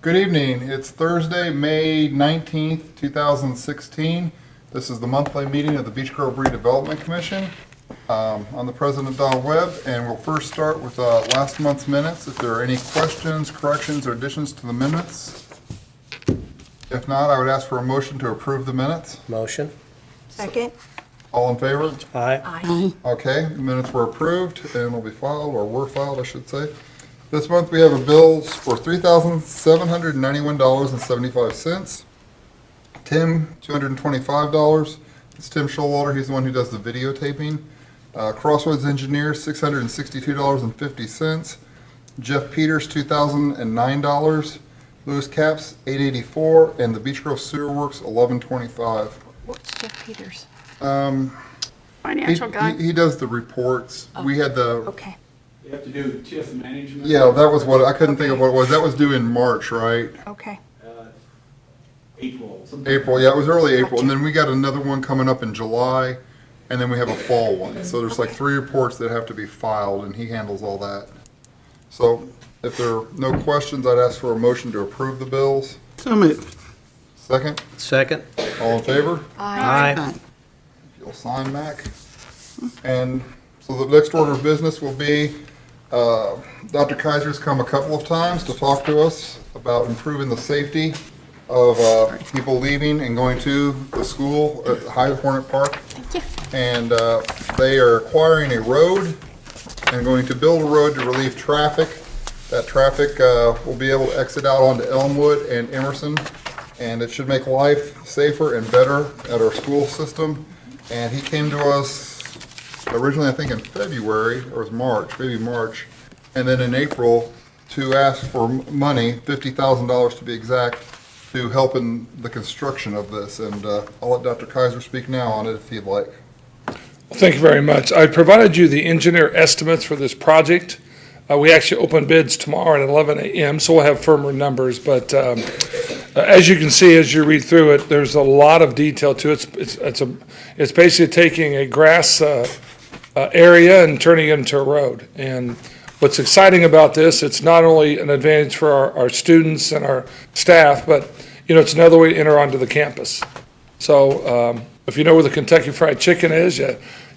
Good evening. It's Thursday, May 19th, 2016. This is the monthly meeting of the Beech Grove Redevelopment Commission. I'm the president, Don Webb, and we'll first start with last month's minutes. If there are any questions, corrections, or additions to the minutes. If not, I would ask for a motion to approve the minutes. Motion. Second. All in favor? Aye. Aye. Okay, the minutes were approved and will be filed, or were filed, I should say. This month we have a bills for $3,791.75. Tim, $225. It's Tim Showalter, he's the one who does the videotaping. Crossroads Engineer, $662.50. Jeff Peters, $2,009. Lewis Caps, $884, and the Beech Grove Sewer Works, $1125. What's Jeff Peters? Financial guy? He does the reports. We had the, Okay. You have to do TIF management. yeah, that was what, I couldn't think of what it was. That was due in March, right? Okay. April. April, yeah, it was early April. And then we got another one coming up in July, and then we have a fall one. So there's like 3 reports that have to be filed, and he handles all that. So if there are no questions, I'd ask for a motion to approve the bills. So moved. Second, Second. all in favor? Aye. If you'll sign, Mac. And so the next order of business will be, Dr. Kaiser's come a couple of times to talk to us about improving the safety of people leaving and going to the school at High Hornet Park. Thank you. And they are acquiring a road and going to build a road to relieve traffic. That traffic will be able to exit out onto Elmwood and Emerson, and it should make life safer and better at our school system. And he came to us originally, I think in February, or it was March, maybe March, and then in April to ask for money, $50,000 to be exact, to help in the construction of this. And I'll let Dr. Kaiser speak now on it if he'd like. Thank you very much. I provided you the engineer estimates for this project. We actually open bids tomorrow at 11 a.m., so we'll have firmer numbers. But as you can see, as you read through it, there's a lot of detail to it. It's basically taking a grass area and turning it into a road. And what's exciting about this, it's not only an advantage for our students and our staff, but it's another way to enter onto the campus. So if you know where the Kentucky Fried Chicken is,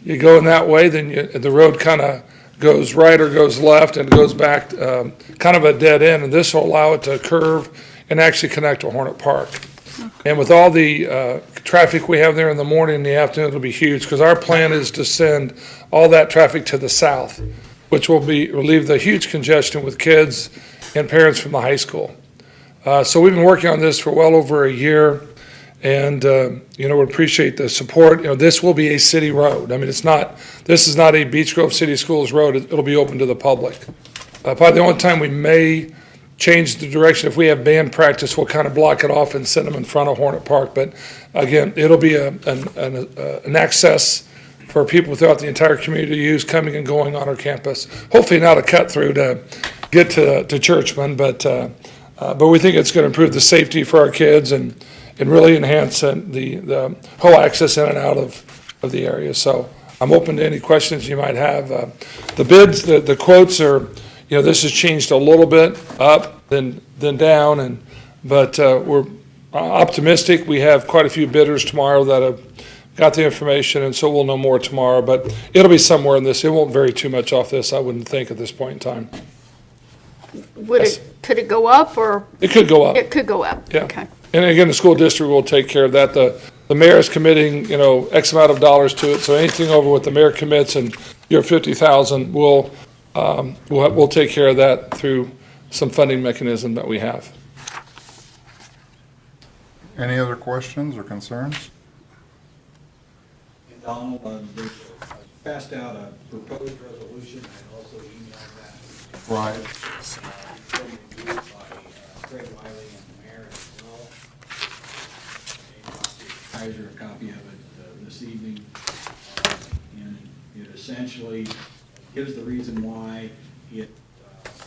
you go in that way, then the road kind of goes right or goes left and goes back, kind of a dead end, and this will allow it to curve and actually connect to Hornet Park. And with all the traffic we have there in the morning and the afternoon, it'll be huge, because our plan is to send all that traffic to the south, which will relieve the huge congestion with kids and parents from the high school. So we've been working on this for well over a year, and we appreciate the support. This will be a city road. I mean, this is not a Beech Grove City Schools road. It'll be open to the public. Probably the only time we may change the direction, if we have band practice, we'll kind of block it off and send them in front of Hornet Park. But again, it'll be an access for people throughout the entire community to use, coming and going on our campus. Hopefully not a cut through to get to Churchman, but we think it's going to improve the safety for our kids and really enhance the whole access in and out of the area. So I'm open to any questions you might have. The bids, the quotes are, this has changed a little bit up, then down, but we're optimistic. We have quite a few bidders tomorrow that have got the information, and so we'll know more tomorrow. But it'll be somewhere in this. It won't vary too much off this, I wouldn't think, at this point in time. Could it go up, or? It could go up. It could go up. Yeah. Okay. And again, the school district will take care of that. The mayor is committing, X amount of dollars to it. So anything over what the mayor commits and your 50,000, we'll take care of that through some funding mechanism that we have. Any other questions or concerns? And Donald, they passed out a proposed resolution, and also emailed that. Right. From reviewed by Craig Wiley and the mayor as well. And Kaiser a copy of it this evening. And it essentially gives the reason why it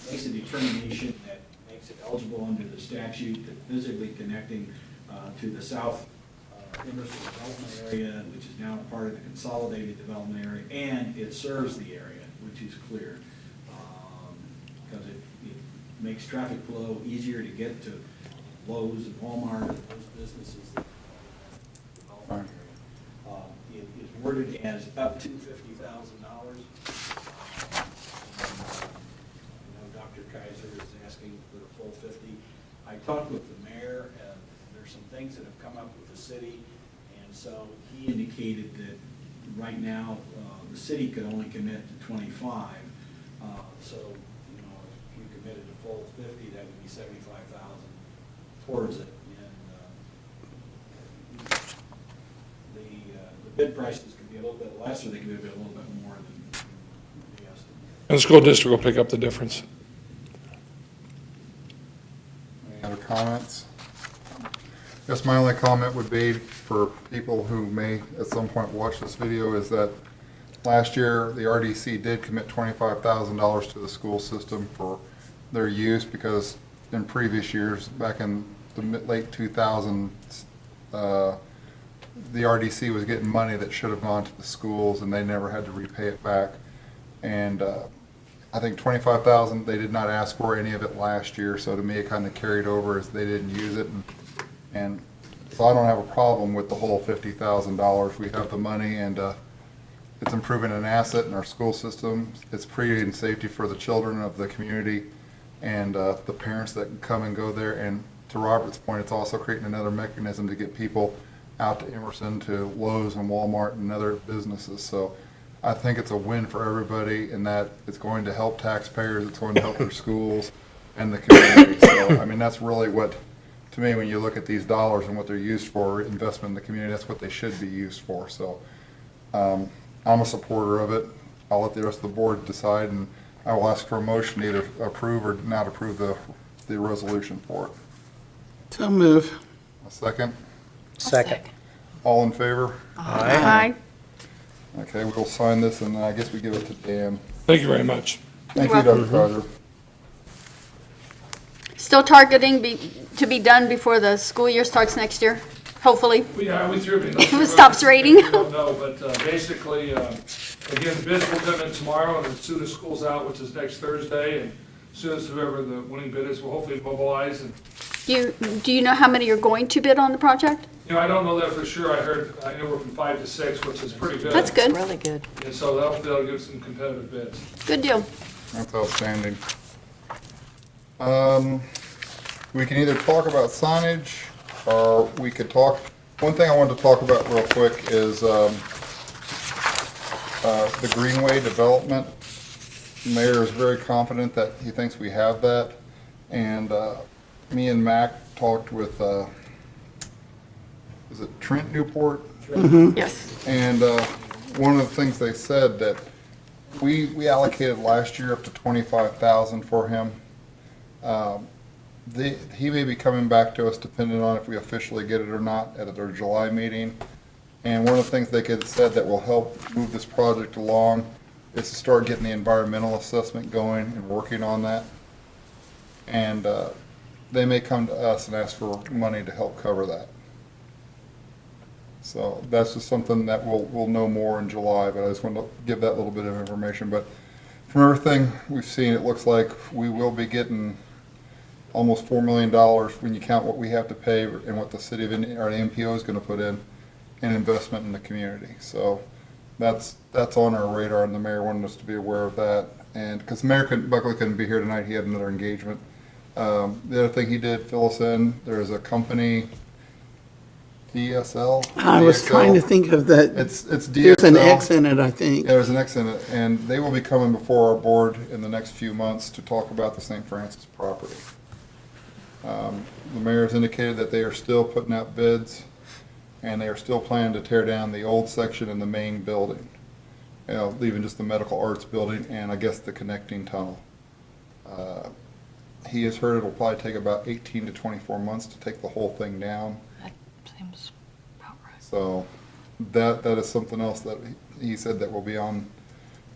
makes a determination that makes it eligible under the statute that physically connecting to the south Emerson development area, which is now part of the consolidated development area, and it serves the area, which is clear. Because it makes traffic flow easier to get to Lowe's and Walmart and those businesses. That, development area. It is worded as up to $50,000. I know Dr. Kaiser is asking for the full 50. I talked with the mayor, and there's some things that have come up with the city, and so he indicated that right now, the city could only commit to 25. So, you know, if you committed to full 50, that would be 75,000 towards it. And the bid prices could be a little bit less, or they could be a little bit more than the estimate. And the school district will pick up the difference. Any other comments? Guess my only comment would be for people who may at some point watch this video is that last year, the RDC did commit $25,000 to the school system for their use because in previous years, back in the late 2000s, the RDC was getting money that should have gone to the schools and they never had to repay it back. And I think $25,000, they did not ask for any of it last year, so to me it kind of carried over as they didn't use it. And so I don't have a problem with the whole $50,000. We have the money, and it's improving an asset in our school system. It's creating safety for the children of the community and the parents that can come and go there. And to Robert's point, it's also creating another mechanism to get people out to Emerson, to Lowe's and Walmart and other businesses. So I think it's a win for everybody in that it's going to help taxpayers, it's going to help their schools and the community. So, I mean, that's really what, to me, when you look at these dollars and what they're used for, investment in the community, that's what they should be used for. So I'm a supporter of it. I'll let the rest of the board decide, and I will ask for a motion to either approve or not approve the resolution for it. So move. A second? Second. All in favor? Aye. Okay, we'll sign this, and then I guess we give it to Dan. Thank you very much. Thank you, You're Dr. Kaiser. Still targeting to be done before the school year starts next year, hopefully. Yeah, we threw it. If it stops raining. I don't know, but basically, again, bids will come in tomorrow, and as soon as school's out, which is next Thursday, and as soon as whoever the winning bid is will hopefully mobilize. And Do you know how many are going to bid on the project? you know, I don't know that for sure. I heard anywhere from 5 to 6, which is pretty good. That's good. Really good. And so that'll give some competitive bids. Good deal. That's outstanding. We can either talk about signage, or we could talk, one thing I wanted to talk about real quick is the Greenway development. The mayor is very confident that he thinks we have that. And me and Mac talked with, is it Trent Newport? Yes. And one of the things they said that we allocated last year up to $25,000 for him. He may be coming back to us depending on if we officially get it or not at their July meeting. And one of the things they said that will help move this project along is to start getting the environmental assessment going and working on that. And they may come to us and ask for money to help cover that. So that's just something that we'll know more in July, but I just wanted to give that little bit of information. But from everything we've seen, it looks like we will be getting almost $4 million when you count what we have to pay and what the city of Indiana, or the MPO is going to put in investment in the community. So that's on our radar, and the mayor wanted us to be aware of that. And because Mayor Buckley couldn't be here tonight, he had another engagement. The other thing he did fill us in, there's a company, DSL. I was trying to think of that. It's DXL. There's an X in it, I think. Yeah, there's an X in it, and they will be coming before our board in the next few months to talk about the St. Francis property. The mayor has indicated that they are still putting out bids, and they are still planning to tear down the old section in the main building, leaving just the medical arts building and I guess the connecting tunnel. He has heard it'll probably take about 18 to 24 months to take the whole thing down. That seems about right. So that is something else that he said that will be on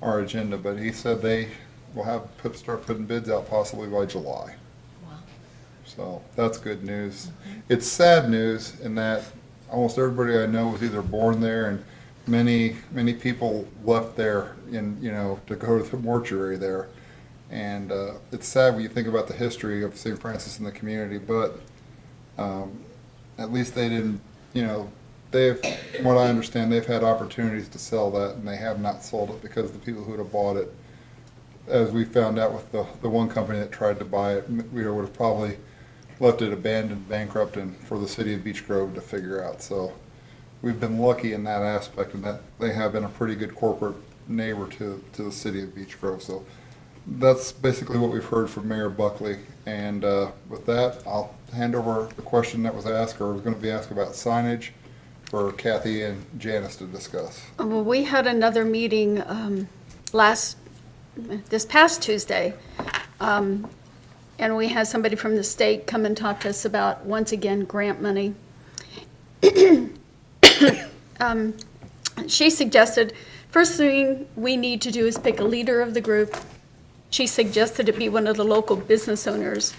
our agenda, but he said they will start putting bids out possibly by July. Wow. So that's good news. It's sad news in that almost everybody I know was either born there, and many people left there to go to the mortuary there. And it's sad when you think about the history of St. Francis in the community, but at least they didn't, they've, from what I understand, they've had opportunities to sell that, and they have not sold it because the people who would have bought it, as we found out with the one company that tried to buy it, we would have probably left it abandoned, bankrupt, and for the city of Beech Grove to figure out. So we've been lucky in that aspect, and that they have been a pretty good corporate neighbor to the city of Beech Grove. So that's basically what we've heard from Mayor Buckley. And with that, I'll hand over the question that was asked, or was going to be asked, about signage for Kathy and Janice to discuss. Well, we had another meeting this past Tuesday, and we had somebody from the state come and talk to us about, once again, grant money. She suggested, first thing we need to do is pick a leader of the group. She suggested it be one of the local business owners.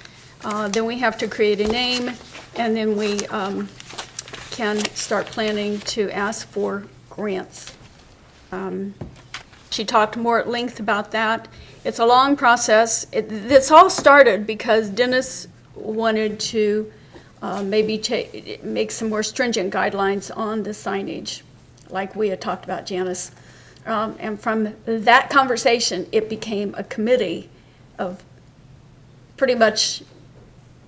Then we have to create a name, and then we can start planning to ask for grants. She talked more at length about that. It's a long process. This all started because Dennis wanted to maybe make some more stringent guidelines on the signage, like we had talked about, Janice. And from that conversation, it became a committee of pretty much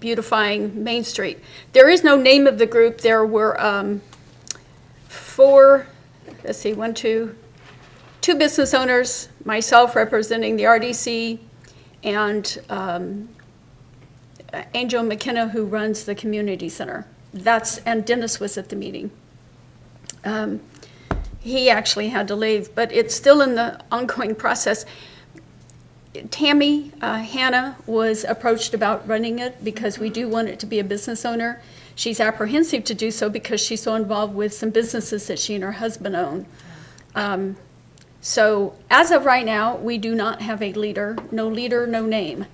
beautifying Main Street. There is no name of the group. There were two business owners, myself representing the RDC, and Angel McKenna, who runs the community center. And Dennis was at the meeting. He actually had to leave, but it's still in the ongoing process. Tammy Hannah was approached about running it because we do want it to be a business owner. She's apprehensive to do so because she's so involved with some businesses that she and her husband own. So as of right now, we do not have a leader, no name.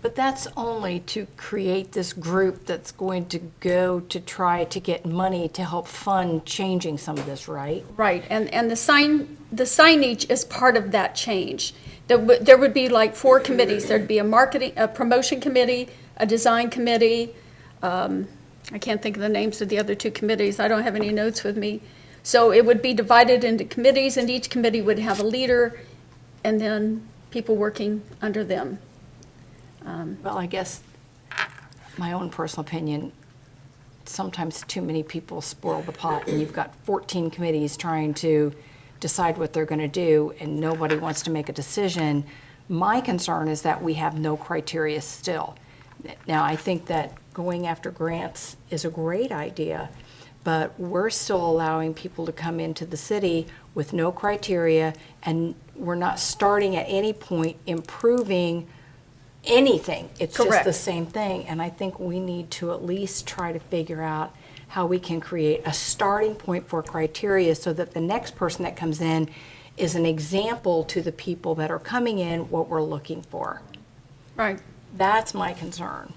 But that's only to create this group that's going to go to try to get money to help fund changing some of this, right? Right, and the signage is part of that change. There would be like 4 committees. There'd be a promotion committee, a design committee. I can't think of the names of the other 2 committees. I don't have any notes with me. So it would be divided into committees, and each committee would have a leader, and then people working under them. Well, I guess my own personal opinion, sometimes too many people spoil the pot, and you've got 14 committees trying to decide what they're going to do, and nobody wants to make a decision. My concern is that we have no criteria still. Now, I think that going after grants is a great idea, but we're still allowing people to come into the city with no criteria, and we're not starting at any point improving anything. It's just Correct. the same thing, and I think we need to at least try to figure out how we can create a starting point for criteria so that the next person that comes in is an example to the people that are coming in what we're looking for. Right. That's my concern.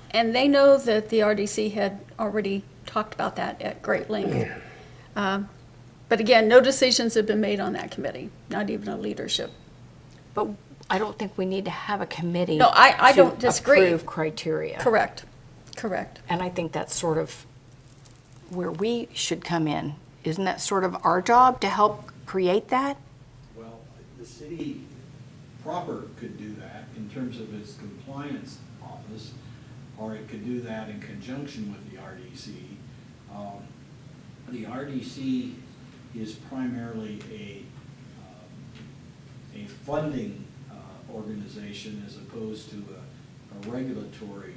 And they know that the RDC had already talked about that at great length. But again, no decisions have been made on that committee, not even a leadership. But I don't think we need to have a committee No, I to don't disagree. approve criteria. Correct. And I think that's sort of where we should come in. Isn't that sort of our job to help create that? Well, the city proper could do that in terms of its compliance office, or it could do that in conjunction with the RDC. The RDC is primarily a funding organization as opposed to a regulatory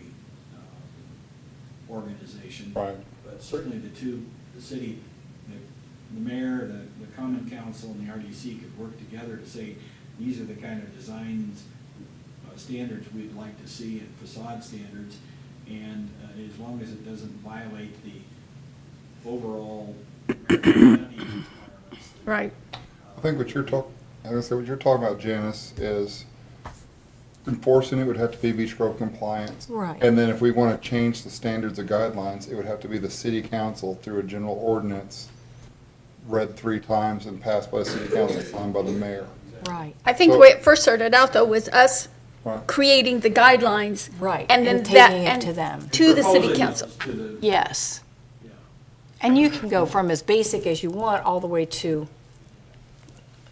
organization. Right. But certainly the city, the mayor, the common council, and the RDC could work together to say, these are the kind of designs, standards we'd like to see, and facade standards, and as long as it doesn't violate the overall requirements. Right. I think what you're talking about, Janice, is enforcing it would have to be Beech Grove compliance. Right. And then if we want to change the standards or guidelines, it would have to be the city council through a general ordinance read 3 times and passed by the city council, signed by the mayor. Right, I think the way it first started out, though, was us Right. creating the guidelines. right. And then taking that, it and to them. to the city Proposing council. to the- Yes. yeah. And you can go from as basic as you want all the way to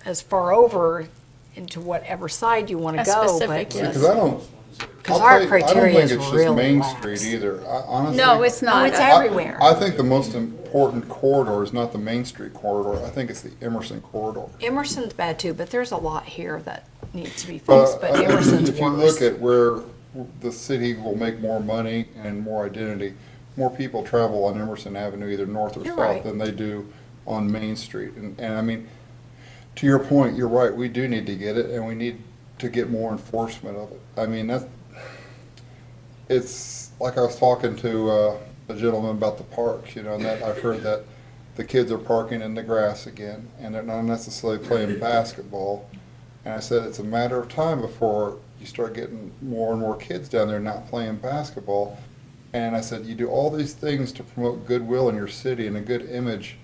as far over into whatever side you want to As go. specific, But yes. Because I don't, Because I'll our tell you, I don't criteria think is it's just really Main lax. Street either. Honestly. No, it's No, not. it's everywhere. I think the most important corridor is not the Main Street corridor. I think it's the Emerson corridor. Emerson's bad too, but there's a lot here that needs to be But fixed, but Emerson's if you worse. look at where the city will make more money and more identity, more people travel on Emerson Avenue, either north or You're south, right. than they do on Main Street. And I mean, to your point, you're right, we do need to get it, and we need to get more enforcement of it. I mean, it's like I was talking to a gentleman about the parks, you know, and that I've heard that the kids are parking in the grass again, and they're not necessarily playing basketball. And I said, it's a matter of time before you start getting more and more kids down there not playing basketball. And I said, you do all these things to promote goodwill in your city and a good image,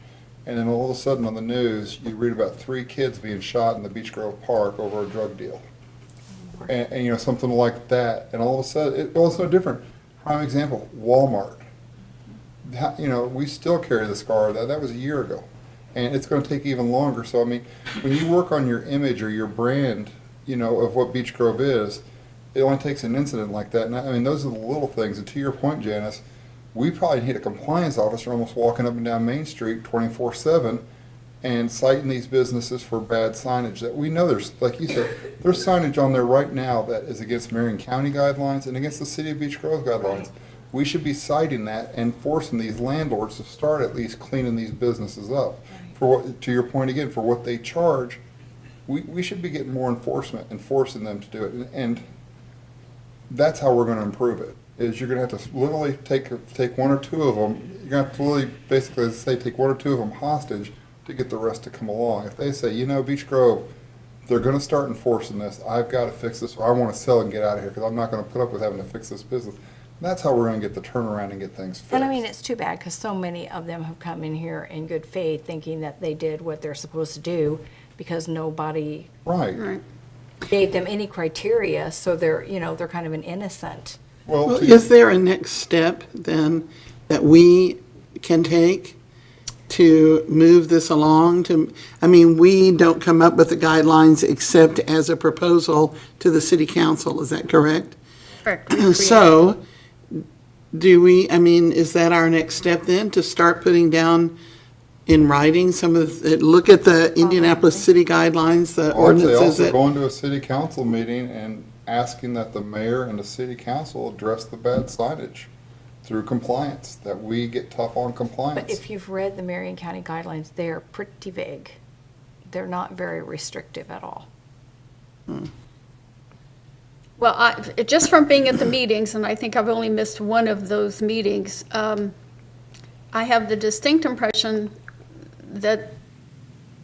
and then all of a sudden on the news, you read about 3 kids being shot in the Beech Grove Park over a drug deal. And you know, something like that, and all of a sudden, well, it's no different. Prime example, Walmart. You know, we still carry the scar of that. That was a year ago. And it's gonna take even longer. So, I mean, when you work on your image or your brand, you know, of what Beech Grove is, it only takes an incident like that. And I mean, those are the little things. And to your point, Janice, we probably need a compliance officer almost walking up and down Main Street 24/7 and citing these businesses for bad signage that we know there's, like you said, there's signage on there right now that is against Marion County guidelines and against the City of Beech Grove guidelines. We should be citing that and forcing these landlords to start at least cleaning these businesses up. For what, to your point again, for what they charge, we should be getting more enforcement and forcing them to do it. And that's how we're gonna improve it, is you're gonna have to literally take 1 or 2 of them, you're gonna have to literally, basically say, take 1 or 2 of them hostage to get the rest to come along. If they say, you know, Beech Grove, they're gonna start enforcing this, I've gotta fix this, or I wanna sell and get out of here, because I'm not gonna put up with having to fix this business. That's how we're gonna get the turnaround and get things fixed. And I mean, it's too bad, because so many of them have come in here in good faith, thinking that they did what they're supposed to do, because nobody Right. gave them any criteria, so they're, you know, they're kind of an innocent. Well, Well, to- is there a next step then that we can take to move this along to, I mean, we don't come up with the guidelines except as a proposal to the city council, is that correct? Correct. So, do we, I mean, is that our next step then, to start putting down in writing some of, look at the Indianapolis city guidelines, the I'd say ordinances also that, going to a city council meeting and asking that the mayor and the city council address the bad signage through compliance, that we get tough on But compliance. if you've read the Marion County guidelines, they are pretty vague. They're not very restrictive at all. Well, just from being at the meetings, and I think I've only missed one of those meetings, I have the distinct impression that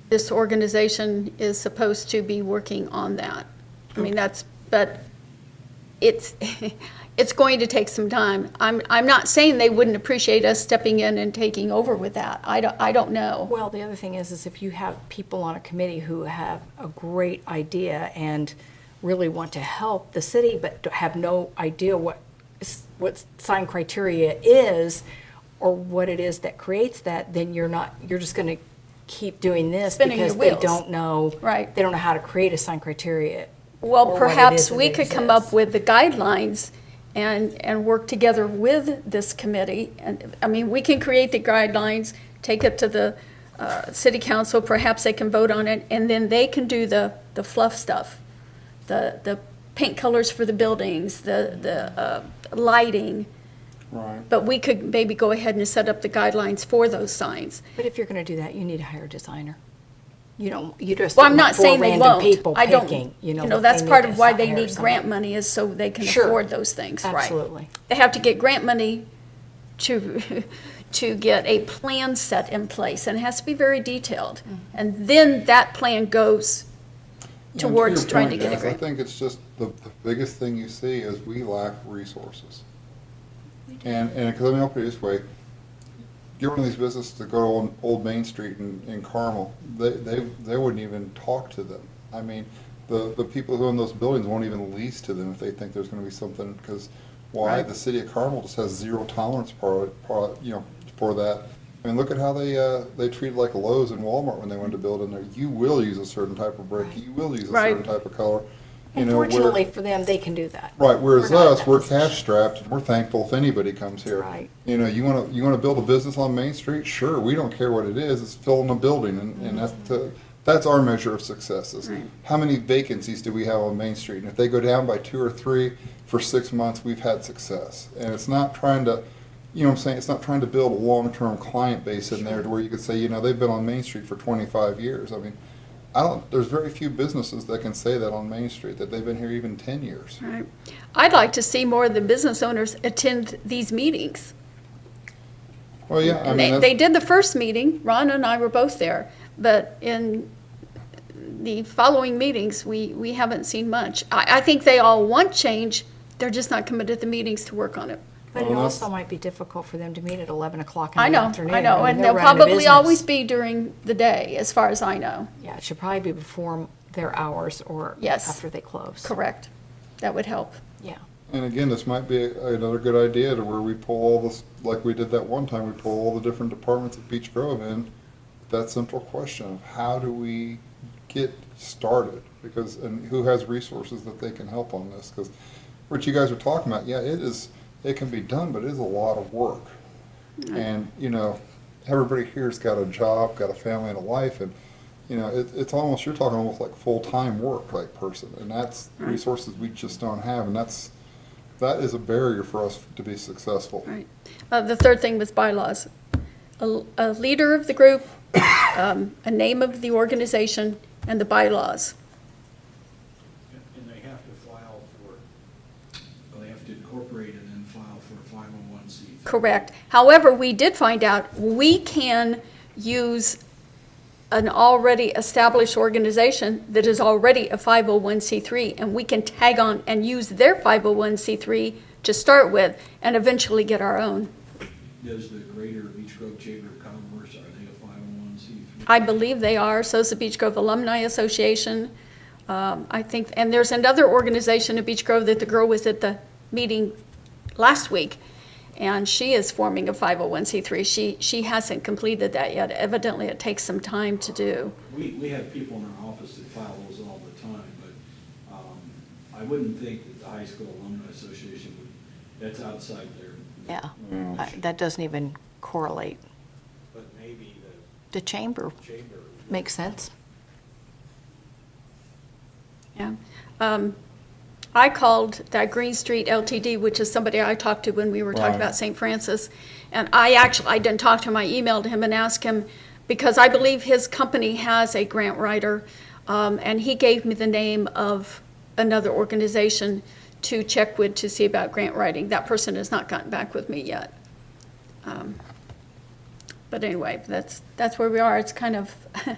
this organization is supposed to be working on that. I mean, but it's, it's going to take some time. I'm not saying they wouldn't appreciate us stepping in and taking over with that. I don't know. Well, the other thing is if you have people on a committee who have a great idea and really want to help the city, but have no idea what sign criteria is, or what it is that creates that, then you're just gonna keep doing this Spinning your because they wheels. don't know. Right. They don't know how to create a sign criteria. or Well, what it perhaps is that we could come exists. up with the guidelines and work together with this committee. And, I mean, we can create the guidelines, take it to the city council, perhaps they can vote on it, and then they can do the fluff stuff, the paint colors for the buildings, the lighting. Right. But we could maybe go ahead and set up the guidelines for those signs. But if you're gonna do that, you need to hire a designer. You just Well, don't I'm not want four saying they random won't. people I don't, picking, you know, but that's they part need of to why they hire need grant someone. money, is so they can Sure. afford those things, right? Absolutely. They have to get grant money to, to get a plan set in place, and it has to be very detailed. Mm-hmm. And then that plan goes And towards your trying to point, get a Janice, grant. I think it's just the biggest thing you see is we lack resources. And because let me put it this way, get one of these businesses to go on Old Main Street in Carmel, they wouldn't even talk to them. I mean, the people who own those buildings won't even lease to them if they think there's gonna be something, because why? Right. The city of Carmel just has zero tolerance for that. I mean, look at how they treated like Lowe's and Walmart when they wanted to build in there. You will use a certain type of brick, you will use a Right. certain type of color. You know, Unfortunately for them, they can do that. right, whereas We're not in us, that we're position. cash strapped, and we're thankful if anybody comes here. Right. You know, you wanna build a business on Main Street? Sure, we don't care what it is, it's filling a building, and that's our measure of success, is how many vacancies do we have on Main Street? And if they go down by 2 or 3 for 6 months, we've had success. And it's not trying to, you know what I'm saying, it's not trying to build a long-term client base in there to where you could say, you know, they've been on Main Street for 25 years. I mean, there's very few businesses that can say that on Main Street, that they've been here even 10 years. Right. I'd like to see more of the business owners attend these meetings. Well, yeah, I And mean, they did the first meeting, Ron and I were both there, but in the following meetings, we haven't seen much. I think they all want change, they're just not coming to the meetings to work on it. But it Well, that's- also might be difficult for them to meet at 11 o'clock I in the know, afternoon. I know, mean, and they're they'll running a probably business. always be during the day, as far as I know. Yeah, it should probably be before their hours or Yes. after they close. Correct. That would help. Yeah. and again, this might be another good idea to where we pull all this, like we did that one time, we pull all the different departments at Beech Grove in. That central question of how do we get started? Because, and who has resources that they can help on this? Because what you guys are talking about, yeah, it can be done, but it is a lot of work. And, you know, everybody here's got a job, got a family and a life, and, you know, it's almost, you're talking almost like full-time work, like person, and that's resources we just don't have, and that is a barrier for us to be successful. Right. The third thing was bylaws. A leader of the group, a name of the organization, and the bylaws. And they have to file they have to incorporate and then file for 501c3. Correct. However, we did find out we can use an already established organization that is already a 501c3, and we can tag on and use their 501c3 to start with, and eventually get our own. Does the Greater Beech Grove Chamber of Commerce, are they a 501c3? I believe they are, so's the Beech Grove Alumni Association. I think, and there's another organization in Beech Grove that the girl was at the meeting last week, and she is forming a 501c3. She hasn't completed that yet. Evidently, it takes some time to do. We have people in our office that file those all the time, but I wouldn't think that the High School Alumni Association would, that's outside their, Yeah. That doesn't even correlate. but maybe The chamber the chamber. makes sense. Yeah. I called that Green Street LTD, which is somebody I talked to when we were talking Right. about St. Francis. And I didn't talk to him, I emailed him and asked him, because I believe his company has a grant writer, and he gave me the name of another organization to check with to see about grant writing. That person has not gotten back with me yet. But anyway, that's where we are. It's kind of a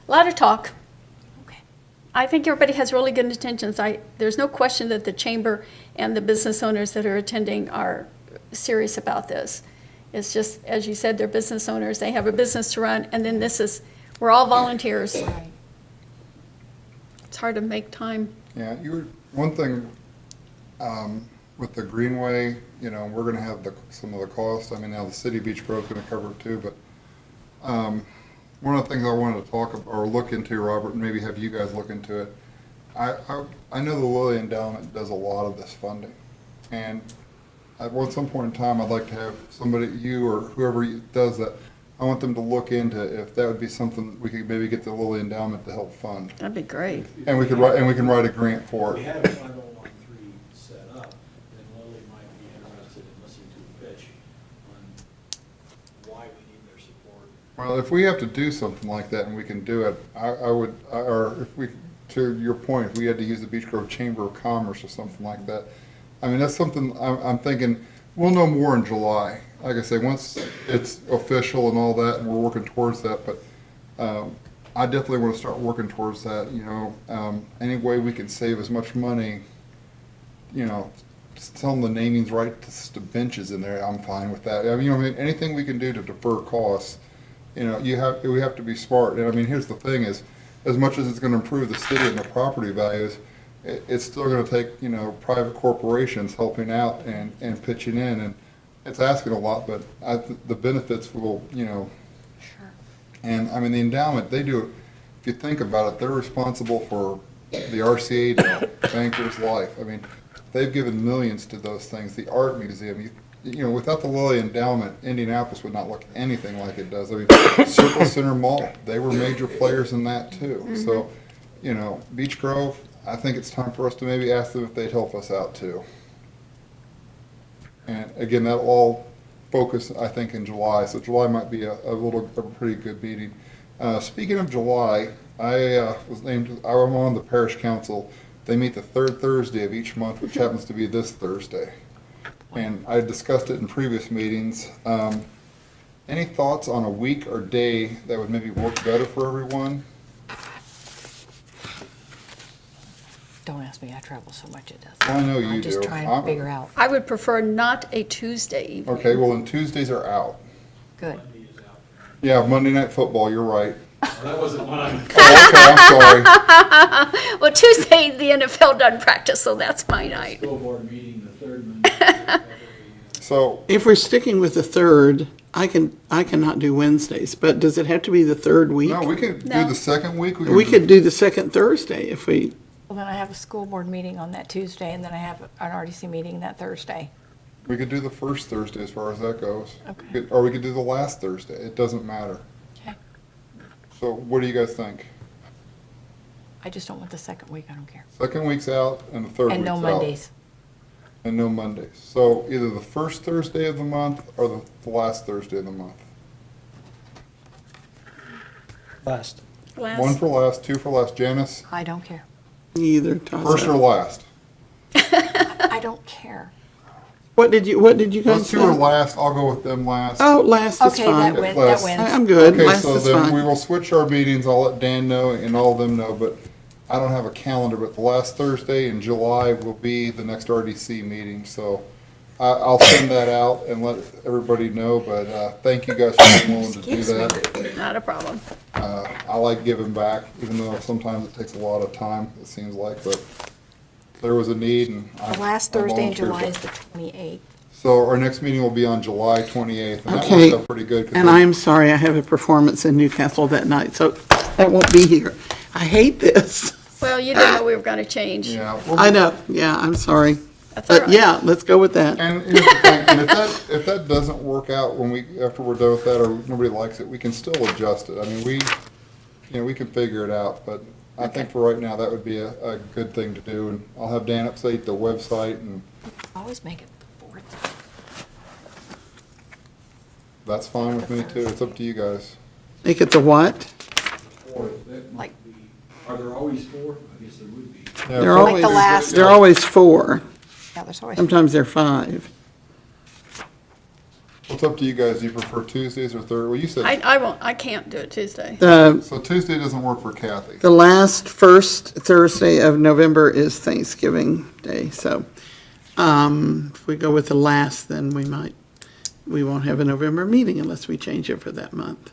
lot of talk. Okay. I think everybody has really good intentions. There's no question that the chamber and the business owners that are attending are serious about this. It's just, as you said, they're business owners, they have a business to run, and then we're all volunteers. Right. It's hard to make time. Yeah, one thing, with the Greenway, you know, we're gonna have some of the costs. I mean, now the city of Beech Grove's gonna cover it too, but, one of the things I wanted to talk or look into, Robert, and maybe have you guys look into it. I know the Lilly Endowment does a lot of this funding, and at some point in time, I'd like to have somebody, you or whoever does that, I want them to look into if that would be something we could maybe get the Lilly Endowment to help fund. That'd be great. And we can write a grant for If we it. have a 5013 set up, then Lily might be interested in listening to a pitch on why we need their support. Well, if we have to do something like that and we can do it, I would, or if we, to your point, if we had to use the Beech Grove Chamber of Commerce or something like that, I mean, that's something I'm thinking, we'll know more in July. Like I say, once it's official and all that, and we're working towards that, but I definitely want to start working towards that, you know. Any way we can save as much money, you know, just tell them the naming's right, just the benches in there, I'm fine with that. I mean, you know, anything we can do to defer costs, you know, we have to be smart. And I mean, here's the thing is, as much as it's gonna improve the city and the property values, it's still gonna take, private corporations helping out and pitching in, and it's asking a lot, but the benefits will, Sure. and I mean, the endowment, they do, if you think about it, they're responsible for the RCA Day, Bankers Life. I mean, they've given millions to those things. The art museum, without the Lilly Endowment, Indianapolis would not look anything like it does. I mean, Circle Center Mall, they were major players in that too. So, Beech Grove, I think it's time for us to maybe ask them if they'd help us out too. And again, that'll all focus, I think, in July. So July might be a pretty good meeting. Speaking of July, I'm on the parish council. They meet the third Thursday of each month, which happens to be this Thursday. And I discussed it in previous meetings. Any thoughts on a week or day that would maybe work better for everyone? Don't ask me, I travel so much it does. I know you I'm just do. trying to figure out. I would prefer not a Tuesday evening. Okay, well, then Tuesdays are out. Good. Monday is out. Yeah, Monday Night Football, you're right. Well, that wasn't mine. Oh, okay, I'm sorry. Well, Tuesday, the NFL doesn't practice, so that's my night. School board meeting the third Monday. So, If we're sticking with the third, I cannot do Wednesdays, but does it have to be the third week? no, we could do No. the second week. We could do the second Thursday if we, Well, then I have a school board meeting on that Tuesday, and then I have an RDC meeting that Thursday. We could do the first Thursday as far as that goes. Okay. Or we could do the last Thursday. It doesn't matter. Okay. So what do you guys think? I just don't want the second week, I don't care. Second week's out and the third week's And out. no Mondays. And no Mondays. So either the first Thursday of the month or the last Thursday of the month. Last. One for last, two for last. Janice, I don't care. either toss first or up. last? I don't care. What did you Those guys two are say? last. I'll go with them last. Oh, last is Okay, fine. that Last. wins. I'm good, Okay, last so is then we fine. will switch our meetings. I'll let Dan know and all of them know, but I don't have a calendar, but the last Thursday in July will be the next RDC meeting, so I'll send that out and let everybody know, but thank you guys for being willing to do that. Not a problem. I like giving back, even though sometimes it takes a lot of time, it seems like, but there was a need and I The last I Thursday in volunteered July for it. is the 28th. So our next meeting will be on July 28th, and that Okay. works out pretty good. 'cause And I'm sorry, I have a performance in Newcastle that night, so I won't be here. I hate this. Well, you didn't know we were going to change. Yeah. I know, yeah, I'm sorry. That's all But right. yeah, let's go with that. And here's the thing, and if that doesn't work out after we're done with that, or nobody likes it, we can still adjust it. I mean, we can figure it out, but I think for right now, that would be a good thing to do. And I'll have Dan update the website, and Always make it the 4th. that's fine with me too. It's up to you guys. Make it the what? Four, that Like- might be, are there always four? I guess there would be. Yeah, They're probably always, the last- they're always 4. Yeah, there's always. Sometimes they're 5. It's up to you guys. Do you prefer Tuesdays or Thursdays? Well, you said, I can't do it Tuesday. so Tuesday doesn't work for Kathy. The last first Thursday of November is Thanksgiving Day, so if we go with the last, then we won't have a November meeting unless we change it for that month.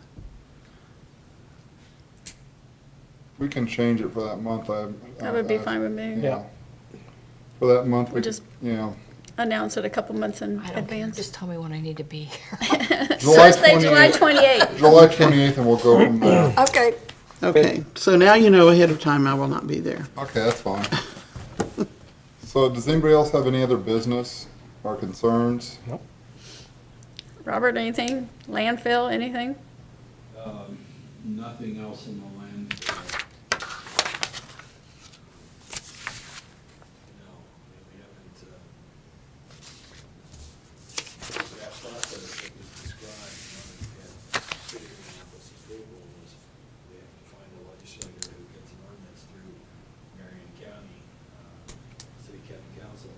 We can change it for that month. That would be fine with me. Yeah. For that month, we We'll could, just- yeah. Announce it a couple months in I don't care. advance. Just tell me when I need to be here. Thursday, July 28th. July 28th, and we'll go from there. Okay. Okay, so now you know ahead of time I will not be there. Okay, that's fine. So does anybody else have any other business or concerns? Robert, anything? Landfill, anything? Nothing else in the land. No, we haven't, that process that was described, figuring out what's approval was, we have to find a legislator who gets an ordinance through Marion County, City County Council.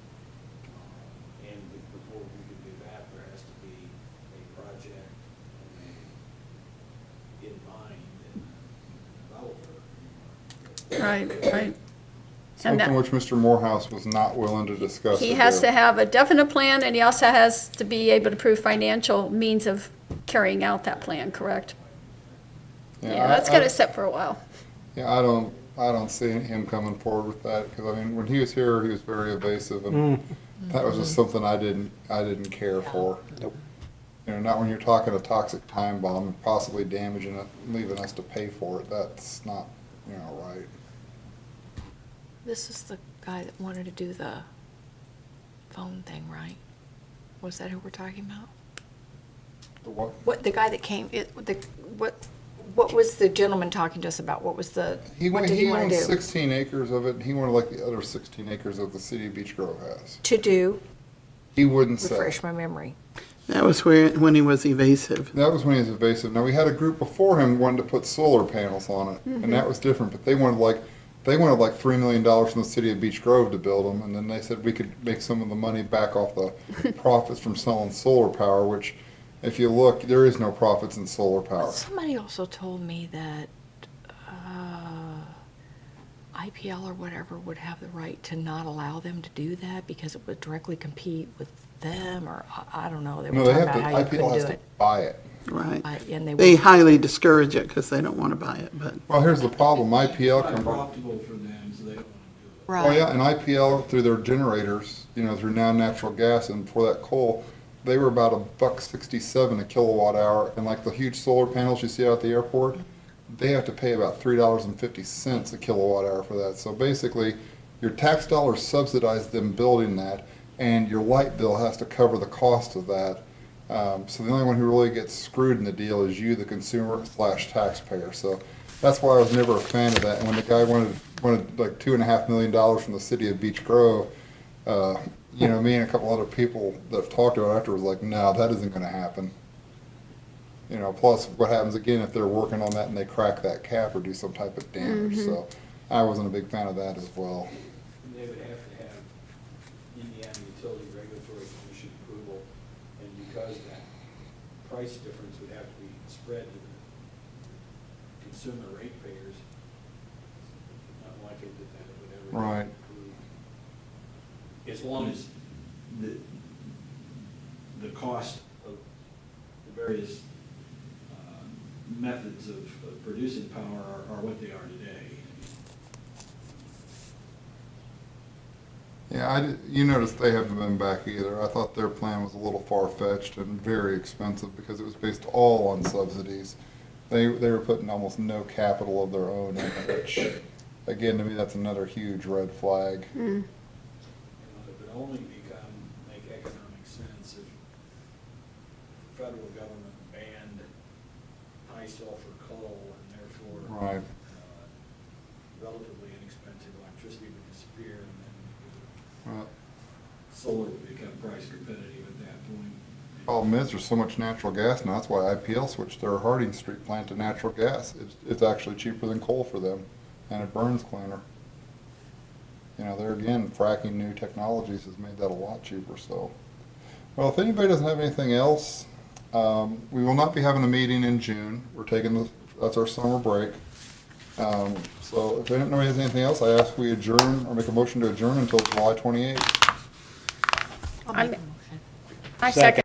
And before we can do that, there has to be a project in mind and developer. Right, right. And Something that, which Mr. Morehouse was not willing to discuss. he with has you. to have a definite plan, and he also has to be able to prove financial means of carrying out that plan, correct? Yeah, that's I- gonna sit for a while. Yeah, I don't see him coming forward with that, because I mean, when he was here, he was very evasive, and that was just something I didn't care for. Nope. You know, not when you're talking a toxic time bomb and possibly damaging it, leaving us to pay for it, that's not, you know, right. This is the guy that wanted to do the phone thing, right? Was that who we're talking about? The what? What, the guy that came, what was the gentleman talking to us about? What was the, what did he want to owns do? 16 acres of it, and he wanted like the other 16 acres of the city of Beech Grove has. To do, He wouldn't sell. refresh my memory. That was when he was evasive. That was when he was evasive. Now, we had a group before him wanted to put solar panels on it, and that was different, but they wanted like $3 million from the city of Beech Grove to build them, and then they said we could make some of the money back off the profits from selling solar power, which, if you look, there is no profits in solar power. Somebody also told me that IPL or whatever would have the right to not allow them to do that because it would directly compete with them, or I don't know. They No, were they talking have to, about how you IPL couldn't has do to it. buy it. Right. And they They would, highly discourage it because they don't want to buy it, but Well, here's the problem, IPL It's can. not profitable for them, so they don't want to do it. right. Oh, yeah, and IPL through their generators, you know, through now natural gas and before that coal, they were about $1.67 a kilowatt hour, and like the huge solar panels you see out at the airport, they have to pay about $3.50 a kilowatt hour for that. So basically, your tax dollars subsidize them building that, and your light bill has to cover the cost of that. So the only one who really gets screwed in the deal is you, the consumer / taxpayer. So that's why I was never a fan of that. And when the guy wanted like $2.5 million from the city of Beech Grove, you know, me and a couple other people that have talked to it after was like, no, that isn't going to happen. You know, plus what happens again if they're working on that and they crack that cap or do some type of damage. So I wasn't a big fan of that as well. And they would have to have Indiana Utility Regulatory Commission approval, and because that price difference would have to be spread to the consumer ratepayers, not likely that it would ever Right. be approved. As long as the cost of the various methods of producing power are what they are today. Yeah, you noticed they haven't been back either. I thought their plan was a little far-fetched and very expensive because it was based all on subsidies. They were putting almost no capital of their own in it, which, again, to me, that's another huge red flag. You know, it would only make economic sense if the federal government banned high sulfur coal and therefore Right. Relatively inexpensive electricity would disappear, and then Right. solar would become price competitive at that point. Problem is, there's so much natural gas now. That's why IPL switched their Harding Street plant to natural gas. It's actually cheaper than coal for them, and it burns cleaner. You know, there again, fracking new technologies has made that a lot cheaper, so. Well, if anybody doesn't have anything else, we will not be having a meeting in June. We're taking that's our summer break. So if nobody has anything else, I ask we adjourn or make a motion to adjourn until July 28th. I'll make a motion. I second.